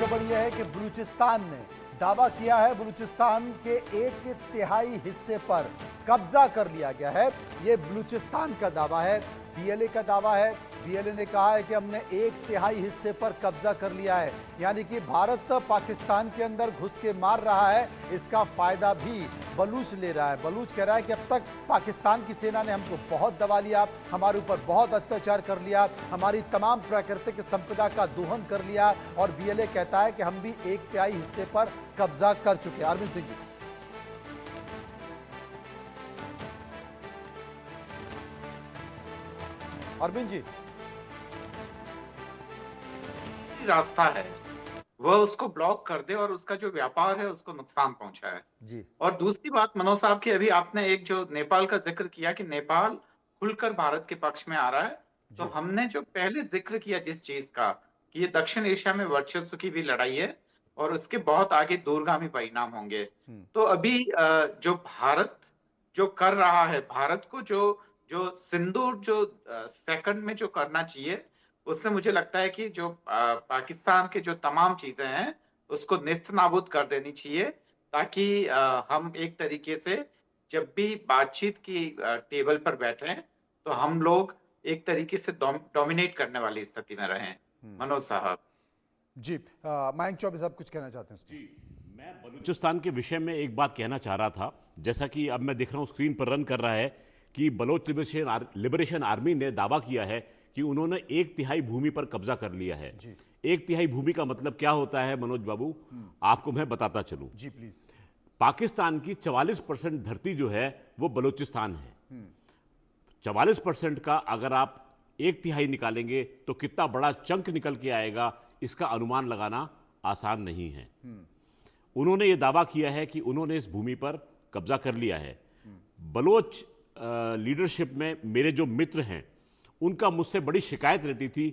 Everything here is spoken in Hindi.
खबर यह है कि बलूचिस्तान ने दावा किया है बलूचिस्तान के 1/3 हिस्से पर कब्जा कर लिया गया है। यह बलूचिस्तान का दावा है, बीएलए का दावा है। बीएलए ने कहा है कि हमने 1/3 हिस्से पर कब्जा कर लिया है, यानी कि भारत पाकिस्तान के अंदर घुस के मार रहा है, इसका फायदा भी बलूच ले रहा है। बलूच कह रहा है कि अब तक पाकिस्तान की सेना ने हमको बहुत दबा लिया, हमारे ऊपर बहुत अत्याचार कर लिया, हमारी तमाम प्राकृतिक संपदा का दोहन कर लिया, और बीएलए कहता है कि हम भी 1/3 हिस्से पर कब्जा कर चुके हैं। अरविंद सिंह जी। अरविंद जी, रास्ता है वह उसको ब्लॉक कर दे और उसका जो व्यापार है उसको नुकसान पहुंचाए। जी और दूसरी बात मनोज साहब की, अभी आपने एक जो नेपाल का जिक्र किया कि नेपाल खुलकर भारत के पक्ष में आ रहा है, तो जी हमने जो पहले जिक्र किया जिस चीज का कि ये दक्षिण एशिया में वर्चस्व की भी लड़ाई है और उसके बहुत आगे दूरगामी परिणाम होंगे। तो अभी जो भारत जो कर रहा है, भारत को जो जो सिंदूर जो सेकंड में जो करना चाहिए, उससे मुझे लगता है कि जो पाकिस्तान के जो तमाम चीजें हैं उसको नेस्त नाबूद कर देनी चाहिए, ताकि हम एक तरीके से जब भी बातचीत की टेबल पर बैठे तो हम लोग एक तरीके से डोमिनेट करने वाली स्थिति में रहें। मनोज साहब। जी मयंक चौबे साहब कुछ कहना चाहते हैं इसमें? जी, मैं बलूचिस्तान के विषय में एक बात कहना चाह रहा था। जैसा कि अब मैं देख रहा हूं स्क्रीन पर रन कर रहा है कि बलोच लिबरेशन आर्मी ने दावा किया है कि उन्होंने 1/3 भूमि पर कब्जा कर लिया है। 1/3 भूमि का मतलब क्या होता है मनोज बाबू, आपको मैं बताता चलूं। जी प्लीज। पाकिस्तान की 44% धरती जो है वो बलूचिस्तान है। 44% का अगर आप 1/3 निकालेंगे तो कितना बड़ा चंक निकल के आएगा, इसका अनुमान लगाना आसान नहीं है। उन्होंने ये दावा किया है कि उन्होंने इस भूमि पर कब्जा कर लिया है। बलोच लीडरशिप में मेरे जो मित्र हैं उनका मुझसे बड़ी शिकायत रहती थी